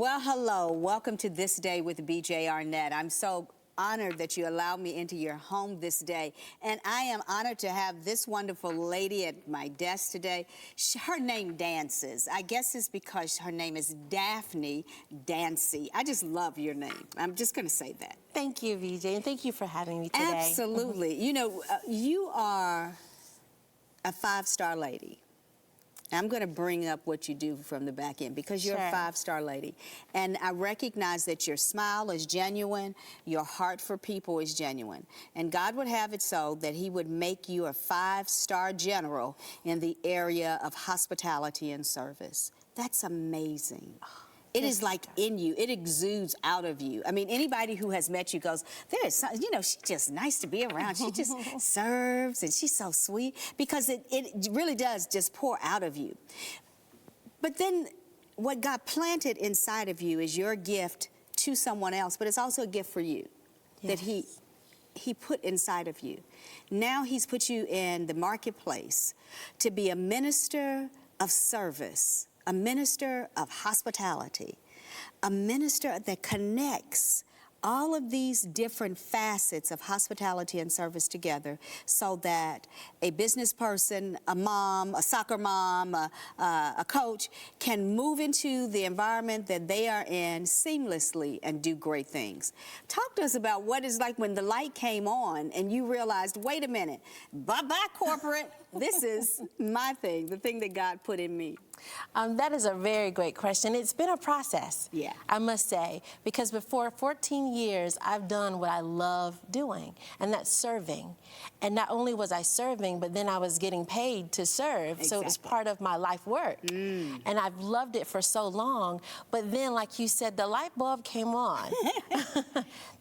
Well, hello. Welcome to This Day with BJ Arnett. I'm so honored that you allowed me into your home this day. And I am honored to have this wonderful lady at my desk today. Her name dances. I guess it's because her name is Daphne Dancy. I just love your name. I'm just going to say that. Thank you, VJ, and thank you for having me today. Absolutely. You know, you are a five-star lady. I'm going to bring up what you do from the back end because you're a five-star lady. And I recognize that your smile is genuine, your heart for people is genuine. And God would have it so that he would make you a five-star general in the area of hospitality and service. That's amazing. It is like in you. It exudes out of you. I mean, anybody who has met you goes, there's some, you know, she's just nice to be around. She just serves and she's so sweet because it really does just pour out of you. But then what God planted inside of you is your gift to someone else, but it's also a gift for you that he put inside of you. Now he's put you in the marketplace to be a minister of service, a minister of hospitality, a minister that connects all of these different facets of hospitality and service together so that a business person, a mom, a soccer mom, a coach can move into the environment that they are in seamlessly and do great things. Talk to us about what it's like when the light came on and you realized, wait a minute, bye-bye corporate, this is my thing, the thing that God put in me. That is a very great question. It's been a process, I must say, because before 14 years, I've done what I love doing, and that's serving. And not only was I serving, but then I was getting paid to serve, so it was part of my life work. And I've loved it for so long, but then, like you said, the light bulb came on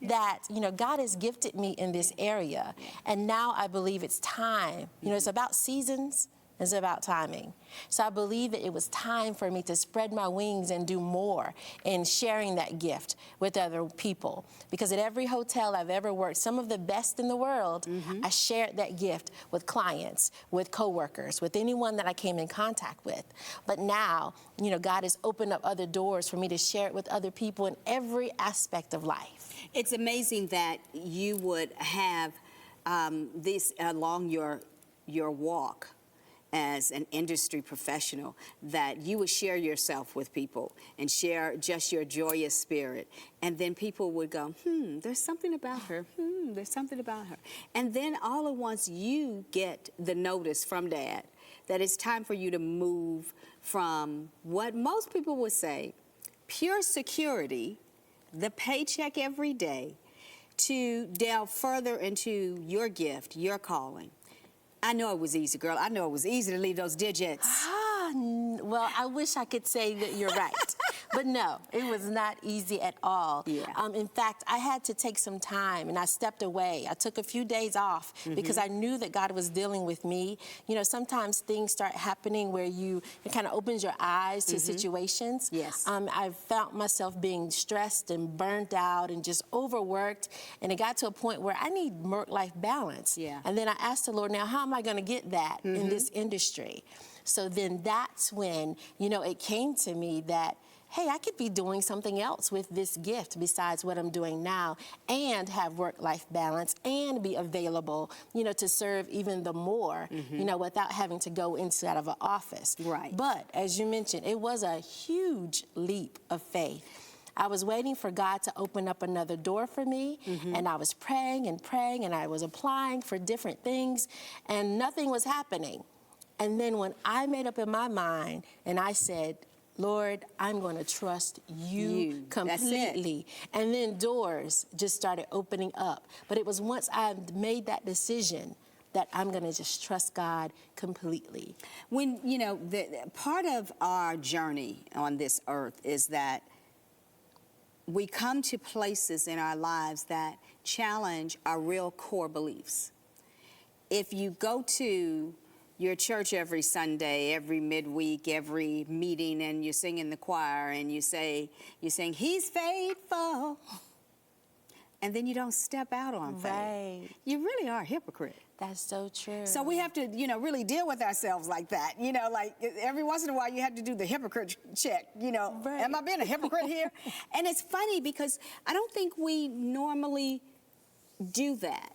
that, you know, God has gifted me in this area, and now I believe it's time. You know, it's about seasons. It's about timing. So I believe that it was time for me to spread my wings and do more in sharing that gift with other people. Because at every hotel I've ever worked, some of the best in the world, I shared that gift with clients, with coworkers, with anyone that I came in contact with. But now, you know, God has opened up other doors for me to share it with other people in every aspect of life. It's amazing that you would have this along your walk as an industry professional, that you would share yourself with people and share just your joyous spirit. And then people would go, there's something about her. There's something about her. And then all at once you get the notice from Dad that it's time for you to move from what most people would say, pure security, the paycheck every day, to delve further into your gift, your calling. I know it was easy, girl. I know it was easy to leave those digits. Well, I wish I could say that you're right. But no, it was not easy at all. In fact, I had to take some time, and I stepped away. I took a few days off because I knew that God was dealing with me. You know, sometimes things start happening where it kind of opens your eyes to situations. I found myself being stressed and burnt out and just overworked, and it got to a point where I need work-life balance. And then I asked the Lord, now how am I going to get that in this industry? So then that's when, you know, it came to me that, hey, I could be doing something else with this gift besides what I'm doing now and have work-life balance and be available, you know, to serve even the more, you know, without having to go inside of an office. But as you mentioned, it was a huge leap of faith. I was waiting for God to open up another door for me, and I was praying and praying, and I was applying for different things, and nothing was happening. And then when I made up in my mind and I said, Lord, I'm going to trust you completely. And then doors just started opening up. But it was once I made that decision that I'm going to just trust God completely. When, you know, part of our journey on this earth is that we come to places in our lives that challenge our real core beliefs. If you go to your church every Sunday, every midweek, every meeting, and you sing in the choir and you sing, He's faithful, and then you don't step out on faith. Right. You really are a hypocrite. That's so true. So we have to, really deal with ourselves like that. Like every once in a while you have to do the hypocrite check, Right. Am I being a hypocrite here? And it's funny because I don't think we normally do that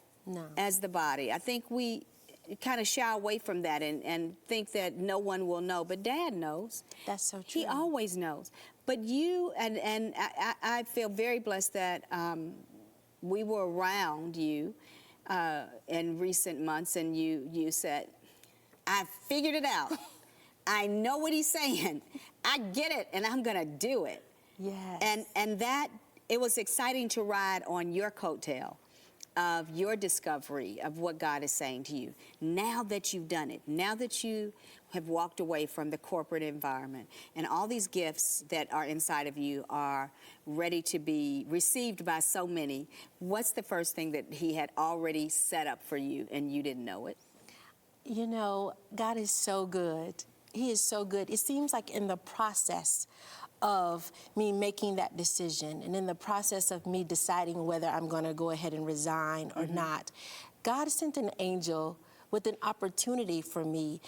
as the body. I think we kind of shy away from that and think that no one will know, but Dad knows. That's so true. He always knows. But you, and I feel very blessed that we were around you in recent months, and you said, I figured it out. I know what he's saying. I get it, and I'm going to do it. Yes. And that, it was exciting to ride on your coattail of your discovery of what God is saying to you. Now that you've done it, now that you have walked away from the corporate environment, and all these gifts that are inside of you are ready to be received by so many, what's the first thing that he had already set up for you and you didn't know it? God is so good. He is so good. It seems like in the process of me making that decision and in the process of me deciding whether I'm going to go ahead and resign or not, God sent an angel with an opportunity for me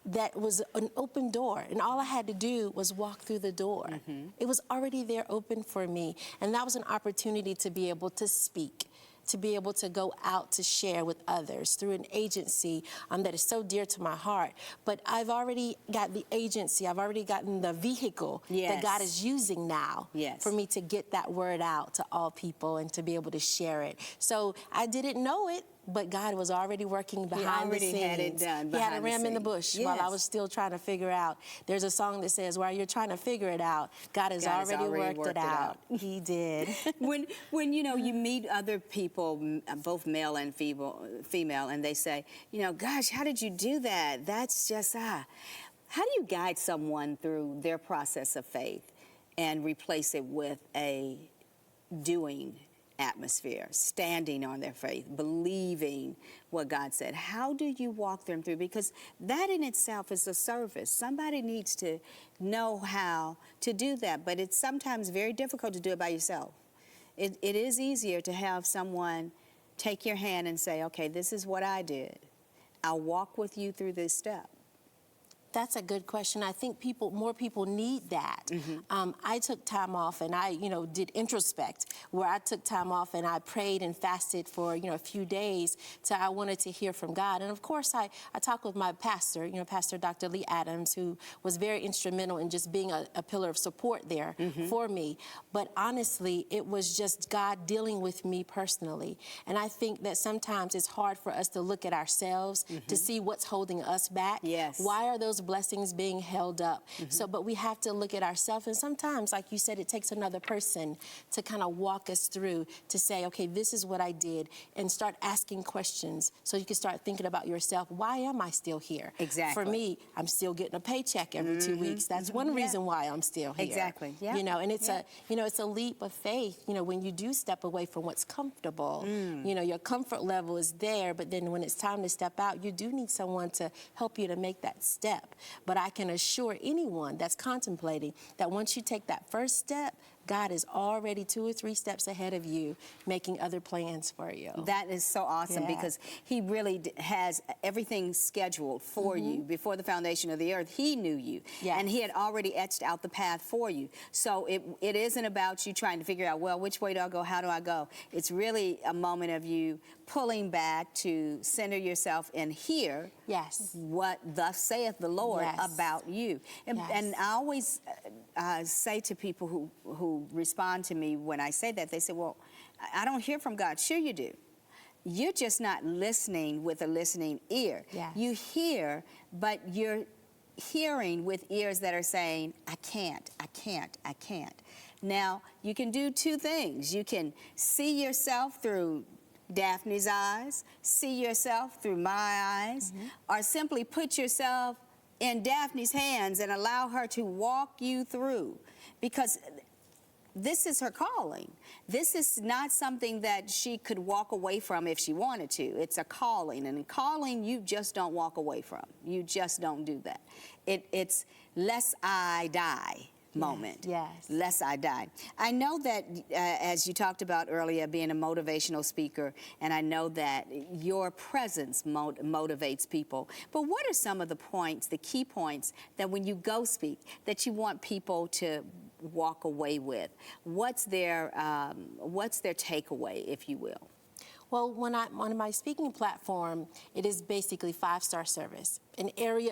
that was an open door, and all I had to do was walk through the door. It was already there open for me, and that was an opportunity to be able to speak, to be able to go out to share with others through an agency that is so dear to my heart. But I've already got the agency, I've already gotten the vehicle that God is using now for me to get that word out to all people and to be able to share it. So I didn't know it, but God was already working behind the scenes. He already had it done. He had a ram in the bush while I was still trying to figure out. There's a song that says, while you're trying to figure it out, God has already worked it out. He did. When you meet other people, both male and female, and they say, gosh, how did you do that? That's just, How do you guide someone through their process of faith and replace it with a doing atmosphere, standing on their faith, believing what God said? How do you walk them through? Because that in itself is a service. Somebody needs to know how to do that, but it's sometimes very difficult to do it by yourself. It is easier to have someone take your hand and say, okay, this is what I did. I'll walk with you through this step. That's a good question. I think more people need that. I took time off and I, did introspect, where I took time off and I prayed and fasted for, a few days till I wanted to hear from God. And of course, I talked with my pastor, Pastor Dr. Lee Adams, who was very instrumental in just being a pillar of support there for me. But honestly, it was just God dealing with me personally. And I think that sometimes it's hard for us to look at ourselves to see what's holding us back. Yes. Why are those blessings being held up? But we have to look at ourselves, and sometimes, like you said, it takes another person to kind of walk us through to say, okay, this is what I did, and start asking questions so you can start thinking about yourself. Why am I still here? Exactly. For me, I'm still getting a paycheck every 2 weeks. That's one reason why I'm still here. Exactly. Yeah. And it's it's a leap of faith, when you do step away from what's comfortable. Your comfort level is there, but then when it's time to step out, you do need someone to help you to make that step. But I can assure anyone that's contemplating that once you take that first step, God is already 2 or 3 steps ahead of you, making other plans for you. That is so awesome because he really has everything scheduled for you. Before the foundation of the earth, he knew you. And he had already etched out the path for you. So it isn't about you trying to figure out, well, which way do I go? How do I go? It's really a moment of you pulling back to center yourself and hear what thus saith the Lord about you. And I always say to people who respond to me when I say that, they say, well, I don't hear from God. Sure you do. You're just not listening with a listening ear. You hear, but you're hearing with ears that are saying, I can't, I can't, I can't. Now, you can do 2 things. You can see yourself through Daphne's eyes, see yourself through my eyes, or simply put yourself in Daphne's hands and allow her to walk you through, because this is her calling. This is not something that she could walk away from if she wanted to. It's a calling, and a calling you just don't walk away from. You just don't do that. It's lest I die. moment. Yes. Lest I die. I know that as you talked about earlier, being a motivational speaker, and I know that your presence motivates people. But what are some of the points, the key points, that when you go speak, that you want people to walk away with? What's their takeaway, if you will? Well, when I'm on my speaking platform, it is basically 5-star service in every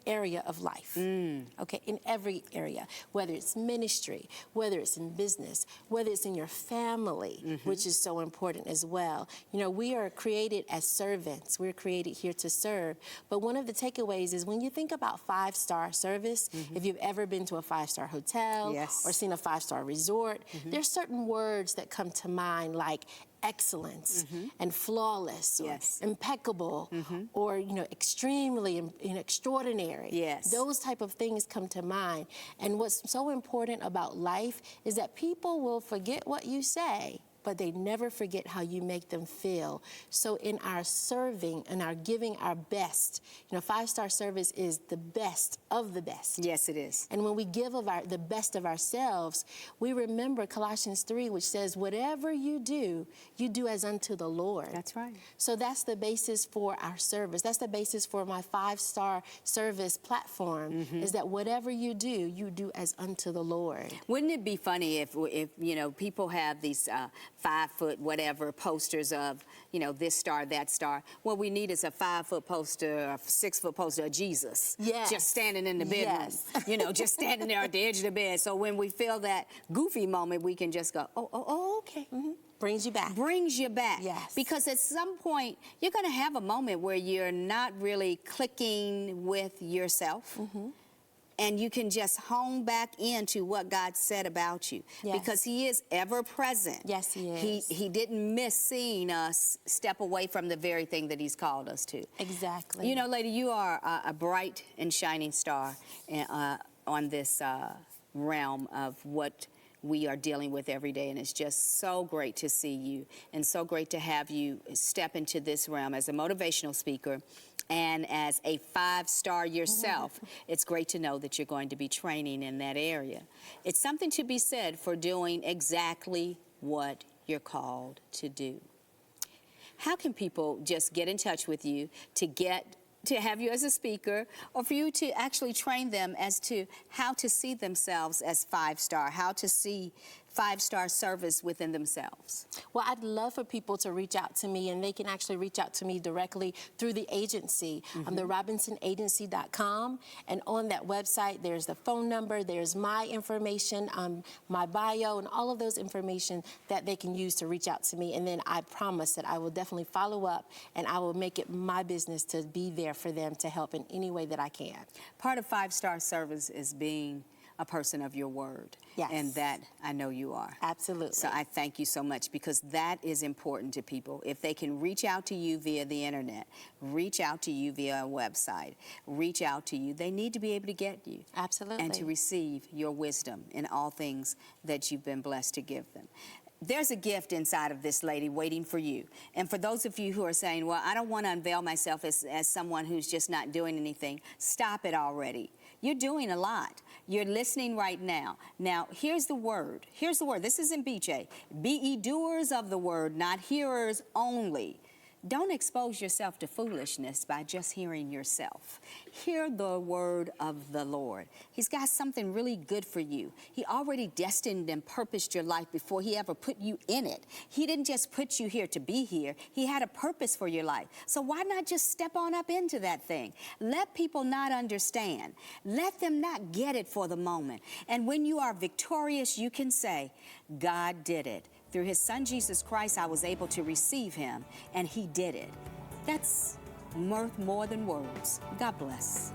area of life. Okay, in every area, whether it's ministry, whether it's in business, whether it's in your family, which is so important as well. You know, we are created as servants. We're created here to serve. But one of the takeaways is when you think about 5-star service, if you've ever been to a 5-star hotel or seen a 5-star resort, there's certain words that come to mind like excellence and flawless or impeccable or, you know, extremely extraordinary. Yes. Those type of things come to mind. And what's so important about life is that people will forget what you say, but they never forget how you make them feel. So in our serving and our giving our best, you know, 5-star service is the best of the best. Yes, it is. And when we give of the best of ourselves, we remember Colossians 3, which says, whatever you do as unto the Lord. That's right. So that's the basis for our service. That's the basis for my 5-star service platform, is that whatever you do as unto the Lord. Wouldn't it be funny if you know, people have these 5-foot whatever posters of, you know, this star, that star. What we need is a 5-foot poster, a 6-foot poster of Jesus. Yes. Just standing in the bedroom. Yes. You know, just standing there at the edge of the bed. So when we feel that goofy moment, we can just go, oh, okay. Brings you back. Brings you back. Yes. Because at some point, you're going to have a moment where you're not really clicking with yourself. And you can just hone back into what God said about you. Yes. Because he is ever present. Yes, he is. He didn't miss seeing us step away from the very thing that he's called us to. Exactly. You know, lady, you are a bright and shining star on this realm of what we are dealing with every day, and it's just so great to see you and so great to have you step into this realm as a motivational speaker and as a 5-star yourself. It's great to know that you're going to be training in that area. It's something to be said for doing exactly what you're called to do. How can people just get in touch with you to have you as a speaker, or for you to actually train them as to how to see themselves as 5-star, how to see 5-star service within themselves? Well, I'd love for people to reach out to me, and they can actually reach out to me directly through the agency, the RobinsonAgency.com, and on that website, there's the phone number, there's my information, my bio, and all of those information that they can use to reach out to me, and then I promise that I will definitely follow up, and I will make it my business to be there for them to help in any way that I can. Part of 5-star service is being a person of your word. Yes. And that I know you are. Absolutely. So I thank you so much, because that is important to people. If they can reach out to you via the internet, reach out to you via a website, reach out to you, they need to be able to get you. Absolutely. And to receive your wisdom in all things that you've been blessed to give them. There's a gift inside of this lady waiting for you. And for those of you who are saying, well, I don't want to unveil myself as someone who's just not doing anything, stop it already. You're doing a lot. You're listening right now. Now, here's the word. Here's the word. This isn't BJ. Be ye doers of the word, not hearers only. Don't expose yourself to foolishness by just hearing yourself. Hear the word of the Lord. He's got something really good for you. He already destined and purposed your life before he ever put you in it. He didn't just put you here to be here. He had a purpose for your life. So why not just step on up into that thing? Let people not understand. Let them not get it for the moment. And when you are victorious, you can say, God did it. Through his son, Jesus Christ, I was able to receive him, and he did it. That's worth more than words. God bless.